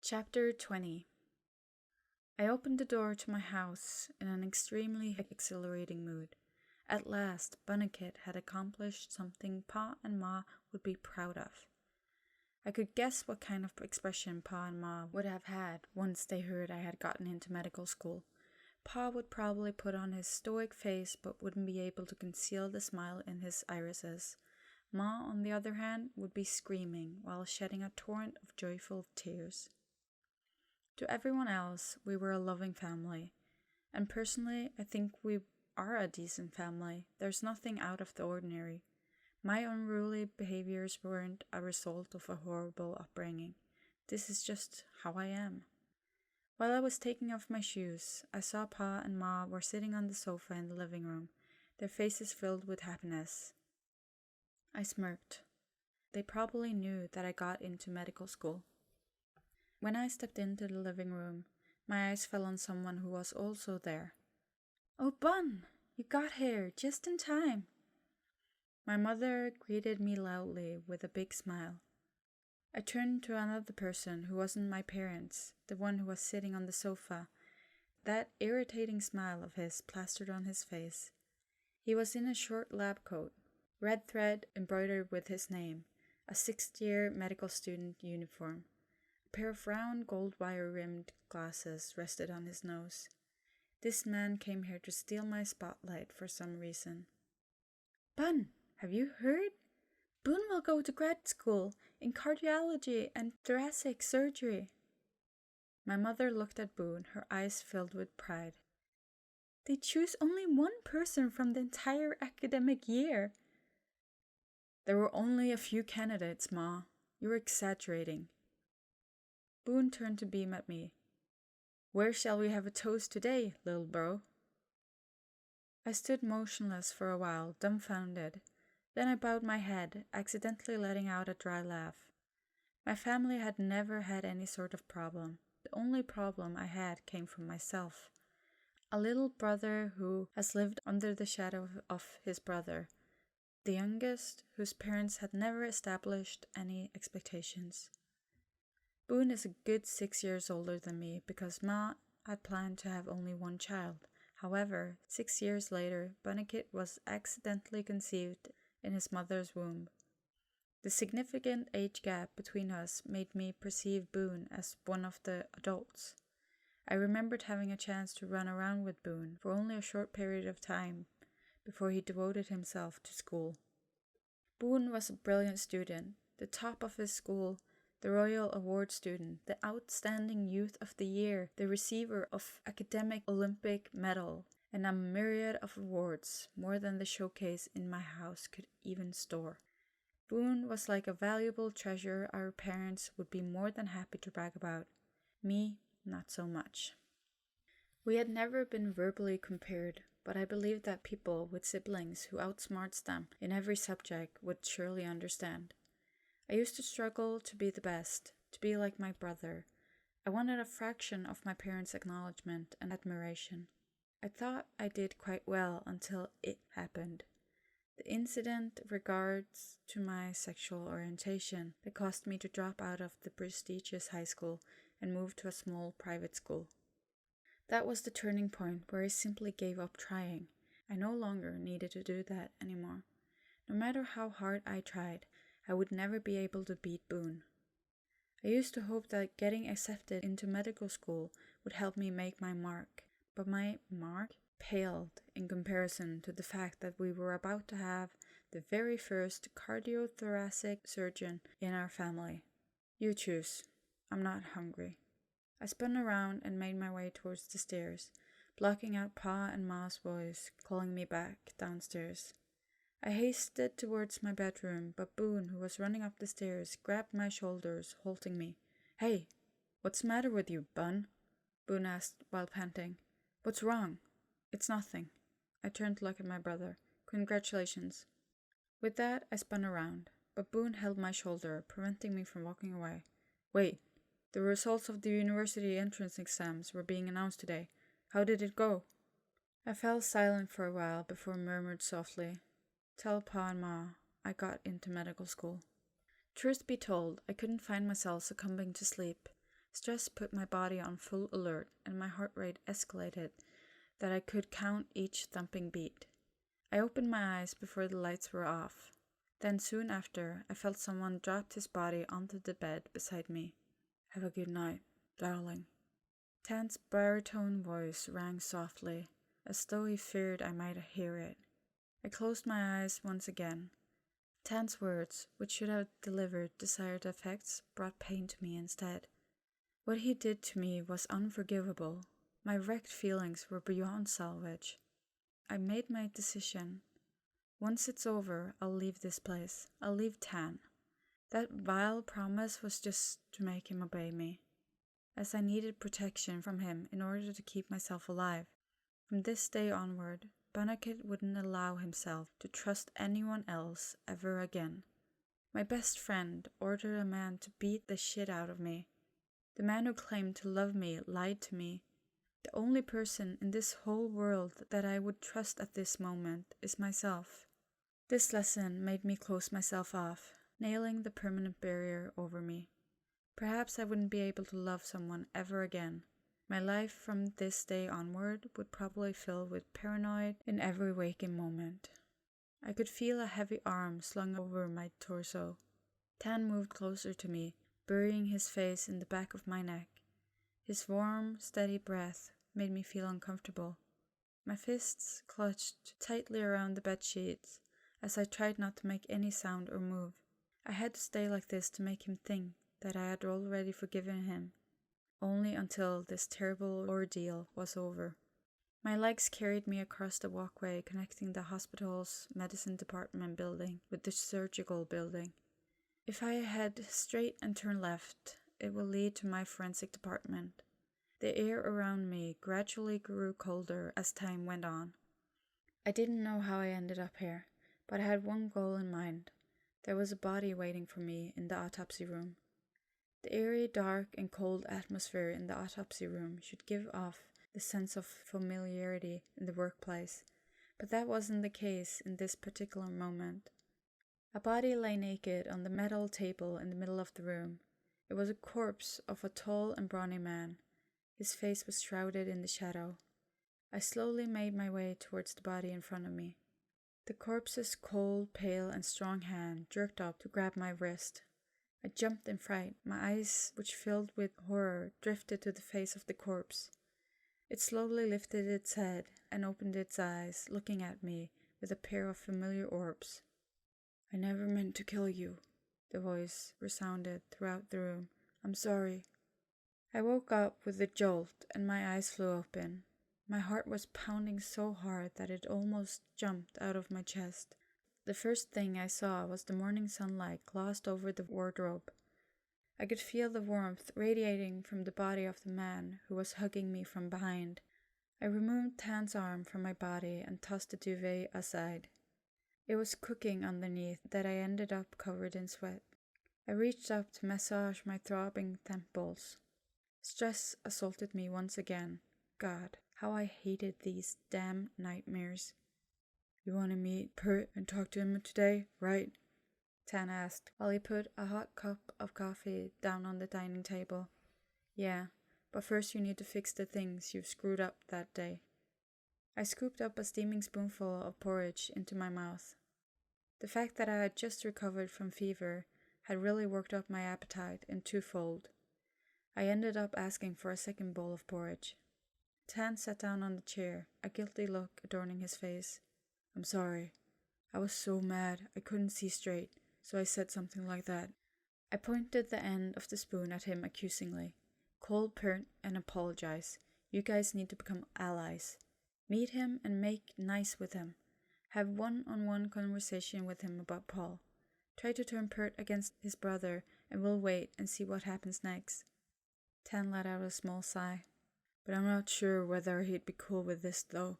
Chapter 20. I opened the door to my house in an extremely exhilarating mood. At last, Bunniket had accomplished something Pa and Ma would be proud of. I could guess what kind of expression Pa and Ma would have had once they heard I had gotten into medical school. Pa would probably put on his stoic face but wouldn't be able to conceal the smile in his irises. Ma, on the other hand, would be screaming while shedding a torrent of joyful tears. To everyone else, we were a loving family, and personally, I think we are a decent family. There's nothing out of the ordinary. My unruly behaviors weren't a result of a horrible upbringing. This is just how I am. While I was taking off my shoes, I saw Pa and Ma were sitting on the sofa in the living room, their faces filled with happiness. I smirked. They probably knew that I got into medical school. When I stepped into the living room, my eyes fell on someone who was also there. "Oh, Bun, you got here just in time." My mother greeted me loudly with a big smile. I turned to another person who wasn't my parents, the one who was sitting on the sofa. That irritating smile of his plastered on his face. He was in a short lab coat, red thread embroidered with his name, a sixth-year medical student uniform. A pair of round gold wire-rimmed glasses rested on his nose. This man came here to steal my spotlight for some reason. "Bun, have you heard? Boone will go to grad school in cardiology and thoracic surgery." My mother looked at Boone, her eyes filled with pride. "They choose only one person from the entire academic year." "There were only a few candidates, Ma. You're exaggerating." Boone turned to beam at me. "Where shall we have a toast today, little bro?" I stood motionless for a while, dumbfounded. Then I bowed my head, accidentally letting out a dry laugh. My family had never had any sort of problem. The only problem I had came from myself. A little brother who has lived under the shadow of his brother. The youngest, whose parents had never established any expectations. Boone is a good 6 years older than me because Ma had planned to have only one child. However, 6 years later, Bunniket was accidentally conceived in his mother's womb. The significant age gap between us made me perceive Boone as one of the adults. I remembered having a chance to run around with Boone for only a short period of time before he devoted himself to school. Boone was a brilliant student, the top of his school, the Royal Award student, the Outstanding Youth of the Year, the receiver of Academic Olympic Medal, and a myriad of awards, more than the showcase in my house could even store. Boone was like a valuable treasure our parents would be more than happy to brag about. Me, not so much. We had never been verbally compared, but I believed that people with siblings who outsmarts them in every subject would surely understand. I used to struggle to be the best, to be like my brother. I wanted a fraction of my parents' acknowledgement and admiration. I thought I did quite well until it happened. The incident regards to my sexual orientation that caused me to drop out of the prestigious high school and move to a small private school. That was the turning point where I simply gave up trying. I no longer needed to do that anymore. No matter how hard I tried, I would never be able to beat Boone. I used to hope that getting accepted into medical school would help me make my mark, but my mark paled in comparison to the fact that we were about to have the very first cardiothoracic surgeon in our family. You choose. I'm not hungry. I spun around and made my way towards the stairs, blocking out Pa and Ma's voice calling me back downstairs. I hasted towards my bedroom, but Boone, who was running up the stairs, grabbed my shoulders, halting me. "Hey, what's the matter with you, Bun?" Boone asked while panting. "What's wrong?" "It's nothing." I turned to look at my brother. "Congratulations." With that, I spun around, but Boone held my shoulder, preventing me from walking away. "Wait, the results of the university entrance exams were being announced today. How did it go?" I fell silent for a while before murmured softly, "Tell Pa and Ma I got into medical school." Truth be told, I couldn't find myself succumbing to sleep. Stress put my body on full alert, and my heart rate escalated that I could count each thumping beat. I opened my eyes before the lights were off. Then soon after, I felt someone dropped his body onto the bed beside me. "Have a good night, darling." Tan's baritone voice rang softly, as though he feared I might hear it. I closed my eyes once again. Tan's words, which should have delivered desired effects, brought pain to me instead. What he did to me was unforgivable. My wrecked feelings were beyond salvage. I made my decision. Once it's over, I'll leave this place. I'll leave Tan. That vile promise was just to make him obey me, as I needed protection from him in order to keep myself alive. From this day onward, Bunnicut wouldn't allow himself to trust anyone else ever again. My best friend ordered a man to beat the shit out of me. The man who claimed to love me lied to me. The only person in this whole world that I would trust at this moment is myself. This lesson made me close myself off, nailing the permanent barrier over me. Perhaps I wouldn't be able to love someone ever again. My life from this day onward would probably fill with paranoia in every waking moment. I could feel a heavy arm slung over my torso. Tan moved closer to me, burying his face in the back of my neck. His warm, steady breath made me feel uncomfortable. My fists clutched tightly around the bedsheets as I tried not to make any sound or move. I had to stay like this to make him think that I had already forgiven him, only until this terrible ordeal was over. My legs carried me across the walkway connecting the hospital's medicine department building with the surgical building. If I head straight and turn left, it will lead to my forensic department. The air around me gradually grew colder as time went on. I didn't know how I ended up here, but I had one goal in mind. There was a body waiting for me in the autopsy room. The eerie, dark, and cold atmosphere in the autopsy room should give off the sense of familiarity in the workplace, but that wasn't the case in this particular moment. A body lay naked on the metal table in the middle of the room. It was a corpse of a tall and brawny man. His face was shrouded in the shadow. I slowly made my way towards the body in front of me. The corpse's cold, pale, and strong hand jerked up to grab my wrist. I jumped in fright. My eyes, which filled with horror, drifted to the face of the corpse. It slowly lifted its head and opened its eyes, looking at me with a pair of familiar orbs. "I never meant to kill you," the voice resounded throughout the room. "I'm sorry." I woke up with a jolt and my eyes flew open. My heart was pounding so hard that it almost jumped out of my chest. The first thing I saw was the morning sunlight glossed over the wardrobe. I could feel the warmth radiating from the body of the man who was hugging me from behind. I removed Tan's arm from my body and tossed the duvet aside. It was cooking underneath that I ended up covered in sweat. I reached up to massage my throbbing temples. Stress assaulted me once again. God, how I hated these damn nightmares. "You want to meet Pert and talk to him today, right?" Tan asked, while he put a hot cup of coffee down on the dining table. "Yeah, but first you need to fix the things you've screwed up that day." I scooped up a steaming spoonful of porridge into my mouth. The fact that I had just recovered from fever had really worked up my appetite in twofold. I ended up asking for a second bowl of porridge. Tan sat down on the chair, a guilty look adorning his face. "I'm sorry. I was so mad I couldn't see straight, so I said something like that." I pointed the end of the spoon at him accusingly. "Call Pert and apologize. You guys need to become allies. Meet him and make nice with him. Have one-on-one conversation with him about Paul. Try to turn Pert against his brother, and we'll wait and see what happens next." Tan let out a small sigh. "But I'm not sure whether he'd be cool with this, though.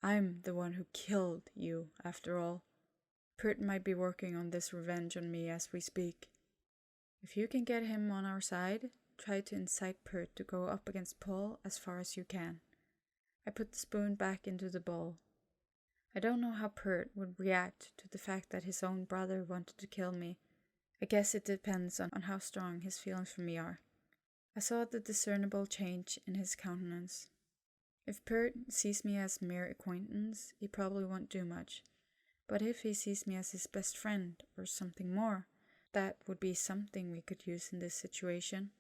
I'm the one who killed you, after all. Pert might be working on this revenge on me as we speak. If you can get him on our side, try to incite Pert to go up against Paul as far as you can." I put the spoon back into the bowl. I don't know how Pert would react to the fact that his own brother wanted to kill me. I guess it depends on how strong his feelings for me are. I saw the discernible change in his countenance. If Pert sees me as mere acquaintance, he probably won't do much. But if he sees me as his best friend, or something more, that would be something we could use in this situation.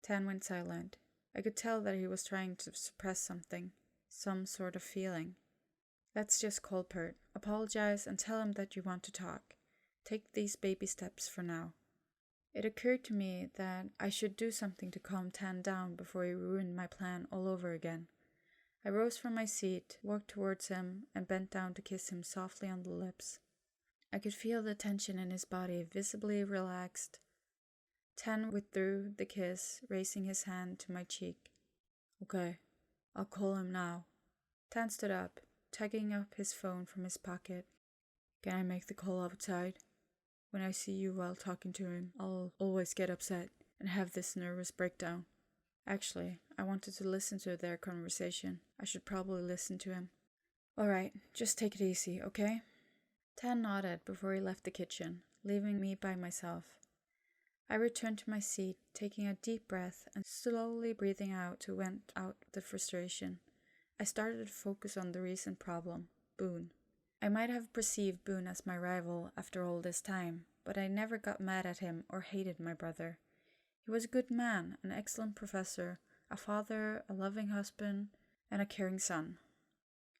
Tan went silent. I could tell that he was trying to suppress something, some sort of feeling. Let's just call Pert, apologize, and tell him that you want to talk. Take these baby steps for now. It occurred to me that I should do something to calm Tan down before he ruined my plan all over again. I rose from my seat, walked towards him, and bent down to kiss him softly on the lips. I could feel the tension in his body visibly relaxed. Tan withdrew the kiss, raising his hand to my cheek. Okay, I'll call him now. Tan stood up, tugging up his phone from his pocket. Can I make the call outside? When I see you while talking to him, I'll always get upset and have this nervous breakdown. Actually, I wanted to listen to their conversation. I should probably listen to him. Alright, just take it easy, okay? Tan nodded before he left the kitchen, leaving me by myself. I returned to my seat, taking a deep breath and slowly breathing out to vent out the frustration. I started to focus on the recent problem, Boone. I might have perceived Boone as my rival after all this time, but I never got mad at him or hated my brother. He was a good man, an excellent professor, a father, a loving husband, and a caring son.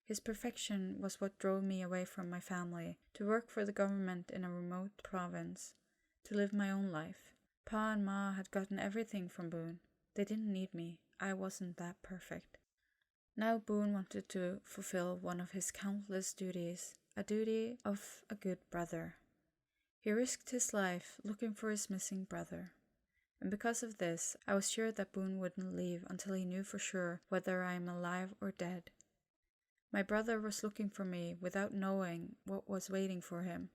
His perfection was what drove me away from my family, to work for the government in a remote province, to live my own life. Pa and Ma had gotten everything from Boone. They didn't need me. I wasn't that perfect. Now Boone wanted to fulfill one of his countless duties, a duty of a good brother. He risked his life looking for his missing brother. And because of this, I was sure that Boone wouldn't leave until he knew for sure whether I am alive or dead. My brother was looking for me without knowing what was waiting for him.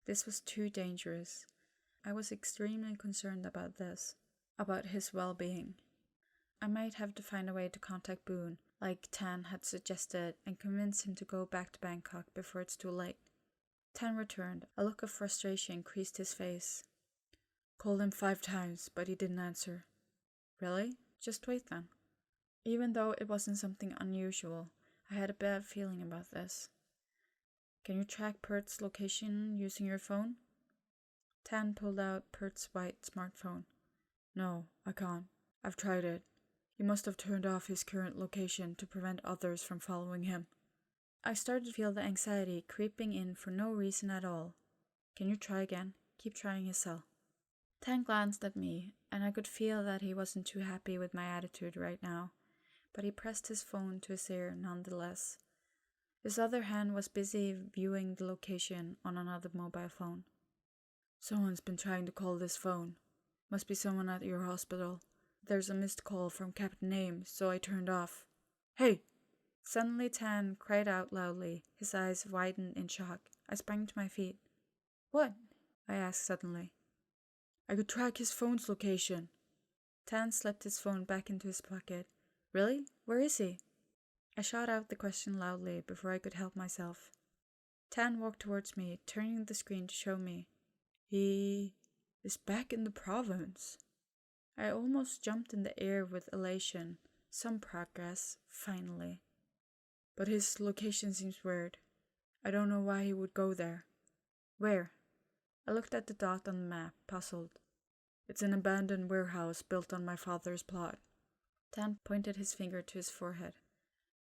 This was too dangerous. I was extremely concerned about this, about his well-being. I might have to find a way to contact Boone, like Tan had suggested, and convince him to go back to Bangkok before it's too late. Tan returned. A look of frustration creased his face. Called him 5 times, but he didn't answer. Really? Just wait then. Even though it wasn't something unusual, I had a bad feeling about this. Can you track Pert's location using your phone? Tan pulled out Pert's white smartphone. No, I can't. I've tried it. He must have turned off his current location to prevent others from following him. I started to feel the anxiety creeping in for no reason at all. Can you try again? Keep trying his cell. Tan glanced at me, and I could feel that he wasn't too happy with my attitude right now, but he pressed his phone to his ear nonetheless. His other hand was busy viewing the location on another mobile phone. Someone's been trying to call this phone. Must be someone at your hospital. There's a missed call from Captain Aim, so I turned off. Hey! Suddenly Tan cried out loudly, his eyes widened in shock. I sprang to my feet. What? I asked suddenly. I could track his phone's location. Tan slipped his phone back into his pocket. Really? Where is he? I shot out the question loudly before I could help myself. Tan walked towards me, turning the screen to show me. He is back in the province. I almost jumped in the air with elation. Some progress, finally. But his location seems weird. I don't know why he would go there. Where? I looked at the dot on the map, puzzled. It's an abandoned warehouse built on my father's plot. Tan pointed his finger to his forehead.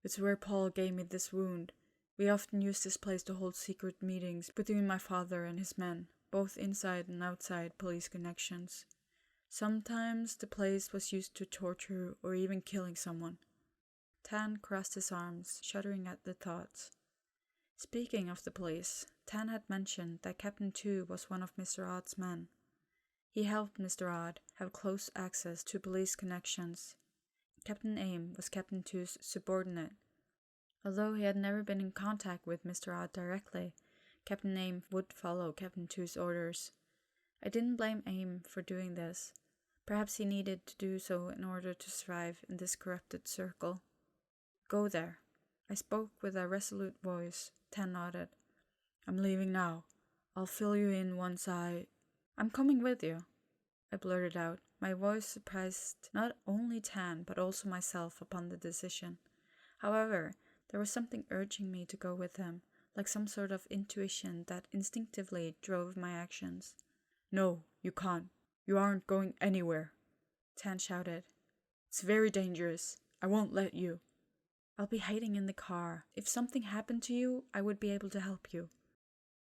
It's where Paul gave me this wound. We often used this place to hold secret meetings between my father and his men, both inside and outside police connections. Sometimes the place was used to torture or even killing someone. Tan crossed his arms, shuddering at the thoughts. Speaking of the police, Tan had mentioned that Captain Tu was one of Mr. Odd's men. He helped Mr. Odd have close access to police connections. Captain Aim was Captain Tu's subordinate. Although he had never been in contact with Mr. Odd directly, Captain Aim would follow Captain Tu's orders. I didn't blame Aim for doing this. Perhaps he needed to do so in order to survive in this corrupted circle. Go there. I spoke with a resolute voice. Tan nodded. I'm leaving now. I'll fill you in once I'm coming with you, I blurted out. My voice surprised not only Tan, but also myself upon the decision. However, there was something urging me to go with him, like some sort of intuition that instinctively drove my actions. "No, you can't. You aren't going anywhere," Tan shouted. "It's very dangerous. I won't let you." "I'll be hiding in the car. If something happened to you, I would be able to help you,"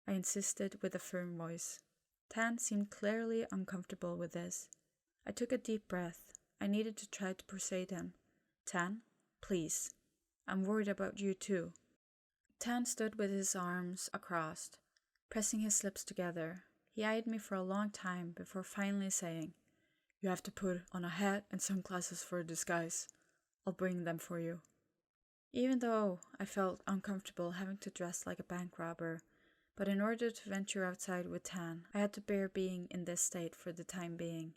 I insisted with a firm voice. Tan seemed clearly uncomfortable with this. I took a deep breath. I needed to try to persuade him. "Tan, please. I'm worried about you too." Tan stood with his arms across, pressing his lips together. He eyed me for a long time before finally saying, "You have to put on a hat and sunglasses for a disguise. I'll bring them for you." Even though I felt uncomfortable having to dress like a bank robber, but in order to venture outside with Tan, I had to bear being in this state for the time being.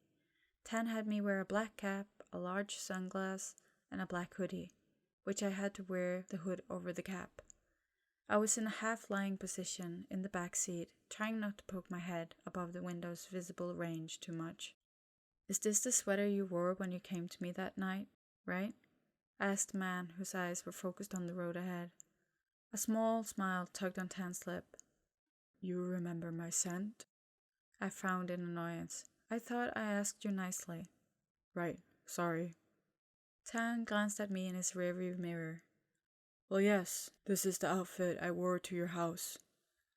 Tan had me wear a black cap, a large sunglass, and a black hoodie, which I had to wear the hood over the cap. I was in a half-lying position in the back seat, trying not to poke my head above the window's visible range too much. "Is this the sweater you wore when you came to me that night, right?" I asked the man whose eyes were focused on the road ahead. A small smile tugged on Tan's lip. "You remember my scent?" I frowned in annoyance. "I thought I asked you nicely." "Right, sorry." Tan glanced at me in his rearview mirror. "Well, yes, this is the outfit I wore to your house."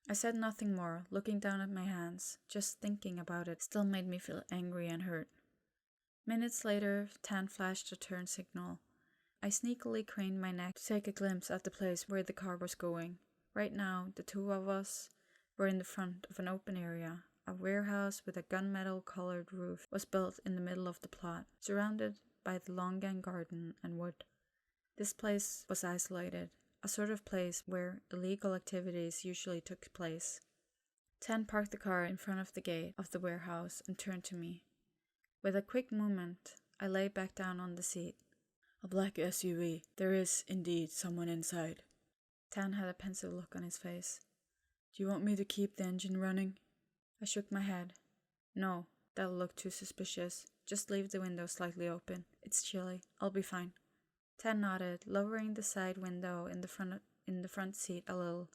I said nothing more, looking down at my hands. Just thinking about it still made me feel angry and hurt. Minutes later, Tan flashed a turn signal. I sneakily craned my neck to take a glimpse at the place where the car was going. Right now, the two of us were in the front of an open area. A warehouse with a gunmetal-colored roof was built in the middle of the plot, surrounded by the longan garden and wood. This place was isolated, a sort of place where illegal activities usually took place. Tan parked the car in front of the gate of the warehouse and turned to me. With a quick movement, I lay back down on the seat. "A black SUV. There is, indeed, someone inside." Tan had a pensive look on his face. "Do you want me to keep the engine running?" I shook my head. "No, that'll look too suspicious. Just leave the window slightly open. It's chilly. I'll be fine." Tan nodded, lowering the side window in the front seat a little,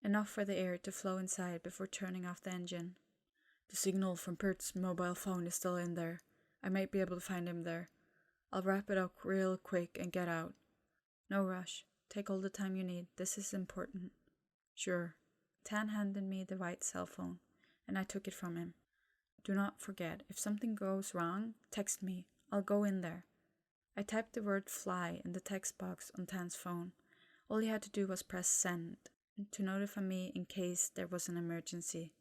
enough for the air to flow inside before turning off the engine. "The signal from Pert's mobile phone is still in there. I might be able to find him there. I'll wrap it up real quick and get out." "No rush. Take all the time you need. This is important." "Sure." Tan handed me the white cell phone, and I took it from him. "Do not forget, if something goes wrong, text me. I'll go in there." I typed the word "fly" in the text box on Tan's phone. All he had to do was press send to notify me in case there was an emergency.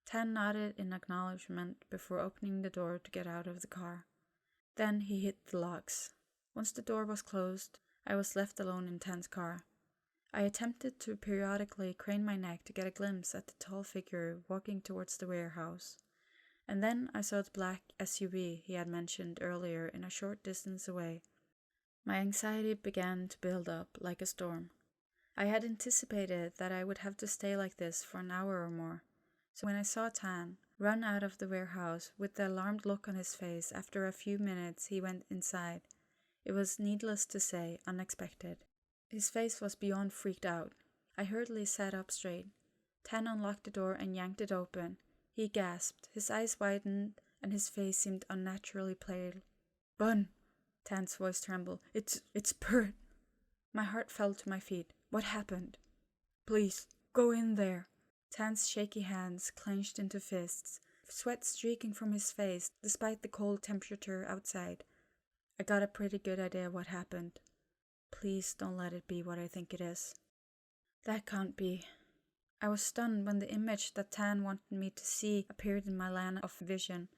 Tan nodded in acknowledgement before opening the door to get out of the car. Then he hit the locks. Once the door was closed, I was left alone in Tan's car. I attempted to periodically crane my neck to get a glimpse at the tall figure walking towards the warehouse. And then I saw the black SUV he had mentioned earlier in a short distance away. My anxiety began to build up like a storm. I had anticipated that I would have to stay like this for an hour or more. So when I saw Tan run out of the warehouse with the alarmed look on his face after a few minutes he went inside, it was, needless to say, unexpected. His face was beyond freaked out. I hurriedly sat up straight. Tan unlocked the door and yanked it open. He gasped, his eyes widened, and his face seemed unnaturally pale. "Bun!" Tan's voice trembled. It's Pert!" My heart fell to my feet. What happened? "Please, go in there." Tan's shaky hands clenched into fists, sweat streaking from his face despite the cold temperature outside. I got a pretty good idea what happened. Please don't let it be what I think it is. That can't be. I was stunned when the image that Tan wanted me to see appeared in my line of vision.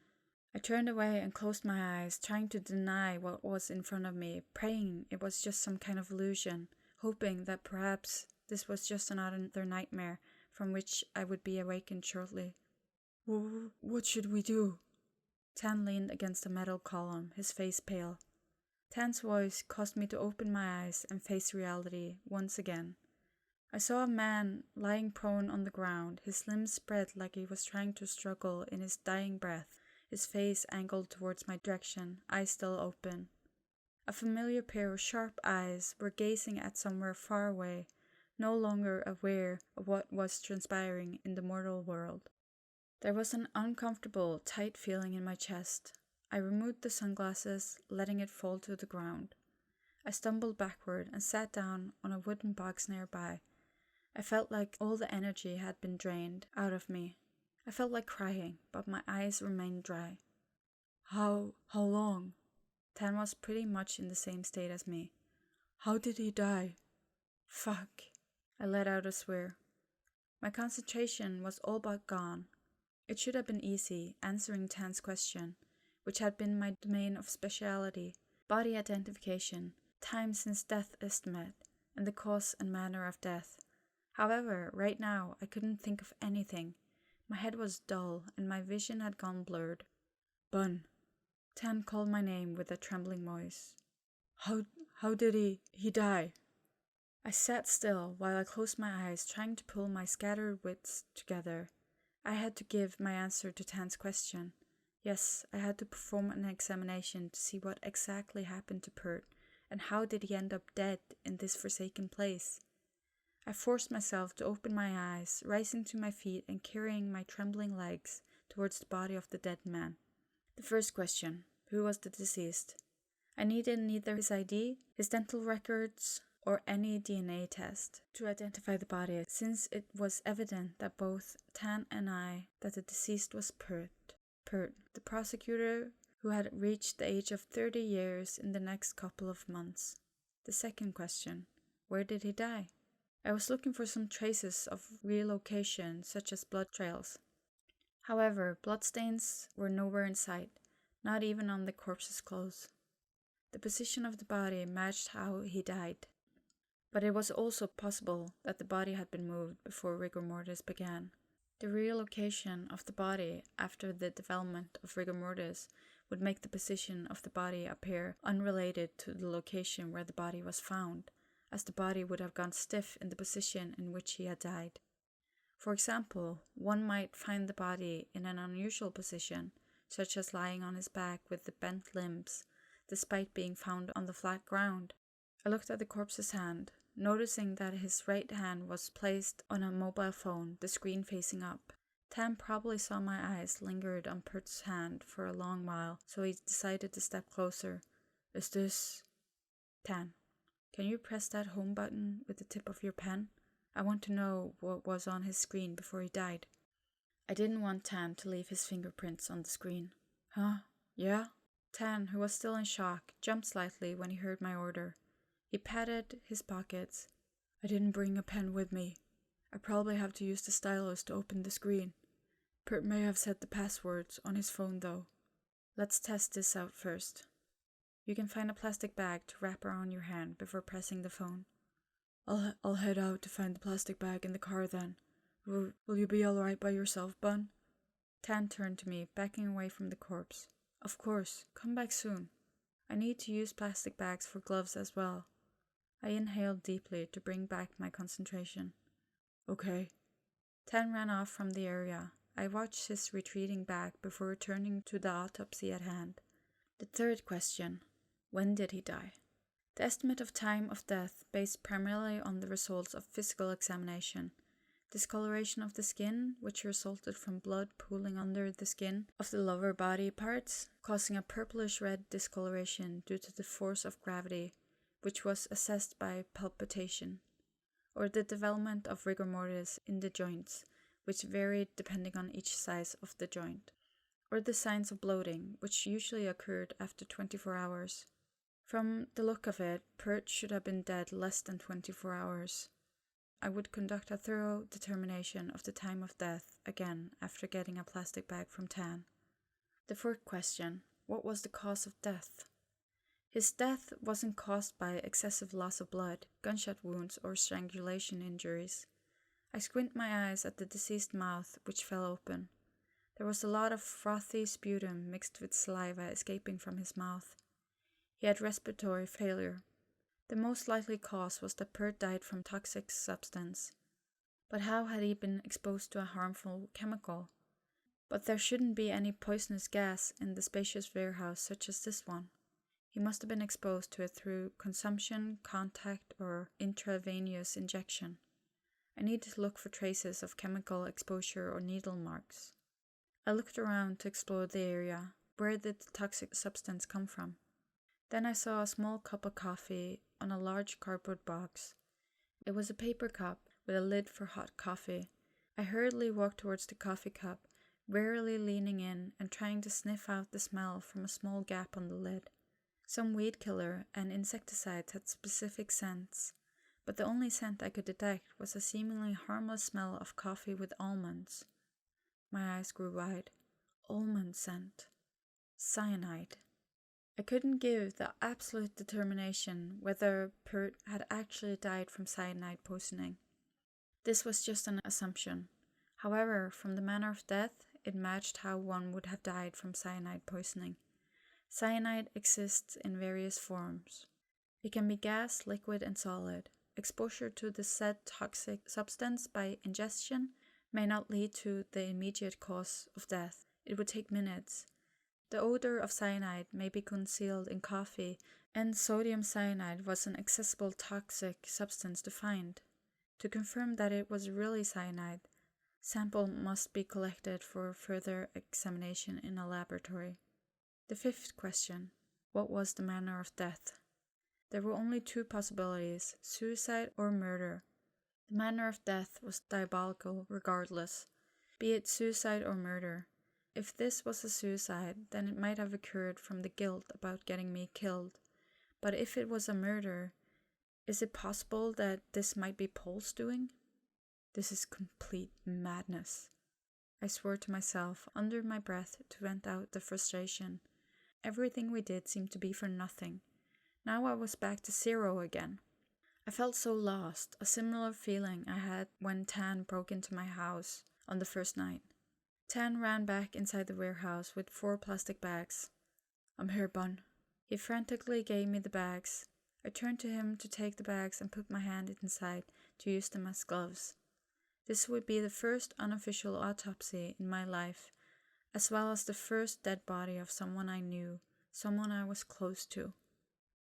I turned away and closed my eyes, trying to deny what was in front of me, praying it was just some kind of illusion, hoping that perhaps this was just another nightmare from which I would be awakened shortly. What should we do?" Tan leaned against a metal column, his face pale. Tan's voice caused me to open my eyes and face reality once again. I saw a man lying prone on the ground, his limbs spread like he was trying to struggle in his dying breath. his face angled towards my direction, eyes still open. A familiar pair of sharp eyes were gazing at somewhere far away, no longer aware of what was transpiring in the mortal world. There was an uncomfortable, tight feeling in my chest. I removed the sunglasses, letting it fall to the ground. I stumbled backward and sat down on a wooden box nearby. I felt like all the energy had been drained out of me. I felt like crying, but my eyes remained dry. How long? Tan was pretty much in the same state as me. How did he die? Fuck. I let out a swear. My concentration was all but gone. It should have been easy, answering Tan's question, which had been my domain of speciality, body identification, time since death estimate, and the cause and manner of death. However, right now, I couldn't think of anything. My head was dull, and my vision had gone blurred. Bun. Tan called my name with a trembling voice. How did he die? I sat still while I closed my eyes, trying to pull my scattered wits together. I had to give my answer to Tan's question. Yes, I had to perform an examination to see what exactly happened to Pert, and how did he end up dead in this forsaken place. I forced myself to open my eyes, rising to my feet and carrying my trembling legs towards the body of the dead man. The first question, who was the deceased? I needed neither his ID, his dental records, or any DNA test to identify the body, since it was evident that both Tan and I that the deceased was Pert. Pert, the prosecutor who had reached the age of 30 years in the next couple of months. The second question, where did he die? I was looking for some traces of relocation, such as blood trails. However, bloodstains were nowhere in sight, not even on the corpse's clothes. The position of the body matched how he died, but it was also possible that the body had been moved before rigor mortis began. The relocation of the body after the development of rigor mortis would make the position of the body appear unrelated to the location where the body was found, as the body would have gone stiff in the position in which he had died. For example, one might find the body in an unusual position, such as lying on his back with the bent limbs, despite being found on the flat ground. I looked at the corpse's hand, noticing that his right hand was placed on a mobile phone, the screen facing up. Tan probably saw my eyes lingered on Pert's hand for a long while, so he decided to step closer. Is this... Tan, can you press that home button with the tip of your pen? I want to know what was on his screen before he died. I didn't want Tan to leave his fingerprints on the screen. Huh? Yeah? Tan, who was still in shock, jumped slightly when he heard my order. He patted his pockets. I didn't bring a pen with me. I probably have to use the stylus to open the screen. Pert may have set the passwords on his phone though. Let's test this out first. You can find a plastic bag to wrap around your hand before pressing the phone. I'll head out to find the plastic bag in the car then. Will you be alright by yourself, Bun? Tan turned to me, backing away from the corpse. Of course, come back soon. I need to use plastic bags for gloves as well. I inhaled deeply to bring back my concentration. Okay. Tan ran off from the area. I watched his retreating back before returning to the autopsy at hand. The third question, when did he die? The estimate of time of death based primarily on the results of physical examination. Discoloration of the skin, which resulted from blood pooling under the skin of the lower body parts, causing a purplish-red discoloration due to the force of gravity, which was assessed by palpation, or the development of rigor mortis in the joints, which varied depending on each size of the joint, or the signs of bloating, which usually occurred after 24 hours. From the look of it, Pert should have been dead less than 24 hours. I would conduct a thorough determination of the time of death again after getting a plastic bag from Tan. The fourth question, what was the cause of death? His death wasn't caused by excessive loss of blood, gunshot wounds, or strangulation injuries. I squint my eyes at the deceased mouth, which fell open. There was a lot of frothy sputum mixed with saliva escaping from his mouth. He had respiratory failure. The most likely cause was that Pert died from toxic substance. But how had he been exposed to a harmful chemical? But there shouldn't be any poisonous gas in the spacious warehouse such as this one. He must have been exposed to it through consumption, contact, or intravenous injection. I needed to look for traces of chemical exposure or needle marks. I looked around to explore the area. Where did the toxic substance come from? Then I saw a small cup of coffee on a large cardboard box. It was a paper cup with a lid for hot coffee. I hurriedly walked towards the coffee cup, warily leaning in and trying to sniff out the smell from a small gap on the lid. Some weed killer and insecticides had specific scents, but the only scent I could detect was a seemingly harmless smell of coffee with almonds. My eyes grew wide. Almond scent. Cyanide. I couldn't give the absolute determination whether Pert had actually died from cyanide poisoning. This was just an assumption. However, from the manner of death, it matched how one would have died from cyanide poisoning. Cyanide exists in various forms. It can be gas, liquid, and solid. Exposure to the said toxic substance by ingestion may not lead to the immediate cause of death. It would take minutes. The odor of cyanide may be concealed in coffee, and sodium cyanide was an accessible toxic substance to find. To confirm that it was really cyanide, sample must be collected for further examination in a laboratory. The fifth question: what was the manner of death? There were only two possibilities: suicide or murder. The manner of death was diabolical regardless, be it suicide or murder. If this was a suicide, then it might have occurred from the guilt about getting me killed. But if it was a murder, is it possible that this might be Paul's doing? This is complete madness. I swore to myself under my breath to vent out the frustration. Everything we did seemed to be for nothing. Now I was back to zero again. I felt so lost, a similar feeling I had when Tan broke into my house on the first night. Tan ran back inside the warehouse with 4 plastic bags. "I'm here, Bun." He frantically gave me the bags. I turned to him to take the bags and put my hand inside to use them as gloves. This would be the first unofficial autopsy in my life, as well as the first dead body of someone I knew, someone I was close to.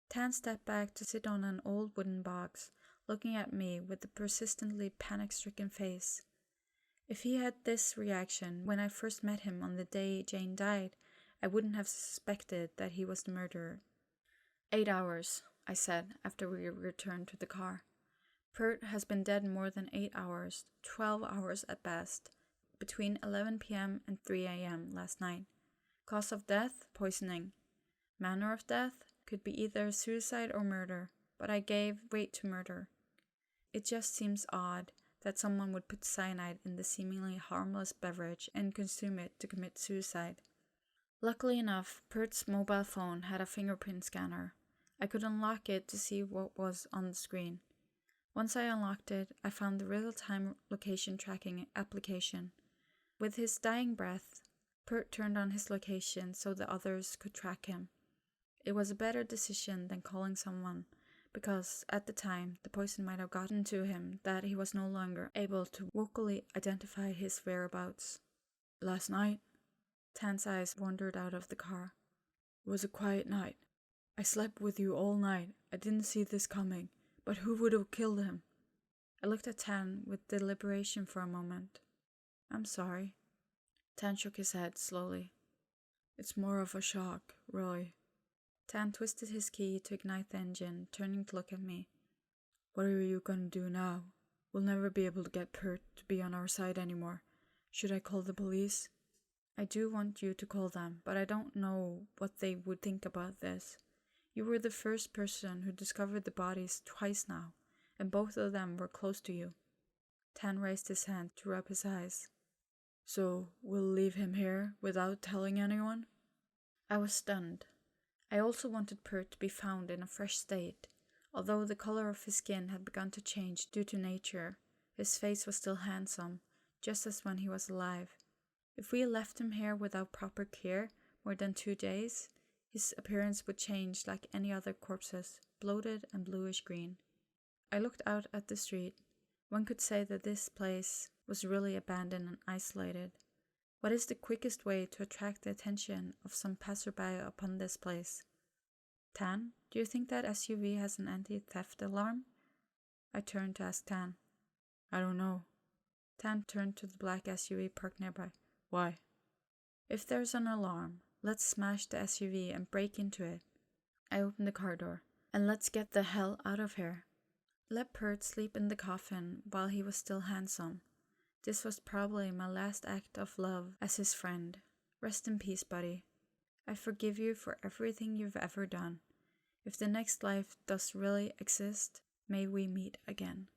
Tan stepped back to sit on an old wooden box, looking at me with a persistently panic-stricken face. If he had this reaction when I first met him on the day Jane died, I wouldn't have suspected that he was the murderer. 8 hours, I said after we returned to the car. Pert has been dead more than 8 hours, 12 hours at best, between 11 p.m. and 3 a.m. last night. Cause of death, poisoning. Manner of death could be either suicide or murder, but I gave weight to murder. It just seems odd that someone would put cyanide in the seemingly harmless beverage and consume it to commit suicide. Luckily enough, Pert's mobile phone had a fingerprint scanner. I could unlock it to see what was on the screen. Once I unlocked it, I found the real-time location tracking application. With his dying breath, Pert turned on his location so the others could track him. It was a better decision than calling someone, because at the time the poison might have gotten to him that he was no longer able to vocally identify his whereabouts. "Last night?" Tan's eyes wandered out of the car. "It was a quiet night. I slept with you all night. I didn't see this coming. But who would have killed him?" I looked at Tan with deliberation for a moment. "I'm sorry." Tan shook his head slowly. "It's more of a shock, Roy." Tan twisted his key to ignite the engine, turning to look at me. "What are you going to do now? We'll never be able to get Pert to be on our side anymore. Should I call the police?" "I do want you to call them, but I don't know what they would think about this. You were the first person who discovered the bodies twice now, and both of them were close to you." Tan raised his hand to rub his eyes. "So we'll leave him here without telling anyone?" I was stunned. I also wanted Pert to be found in a fresh state. Although the color of his skin had begun to change due to nature, his face was still handsome, just as when he was alive. If we left him here without proper care more than 2 days, his appearance would change like any other corpses, bloated and bluish-green. I looked out at the street. One could say that this place was really abandoned and isolated. What is the quickest way to attract the attention of some passerby upon this place? Tan, do you think that SUV has an anti-theft alarm? I turned to ask Tan. I don't know. Tan turned to the black SUV parked nearby. Why? If there's an alarm, let's smash the SUV and break into it. I opened the car door. And let's get the hell out of here. Let Pert sleep in the coffin while he was still handsome. This was probably my last act of love as his friend. Rest in peace, buddy. I forgive you for everything you've ever done. If the next life does really exist, may we meet again.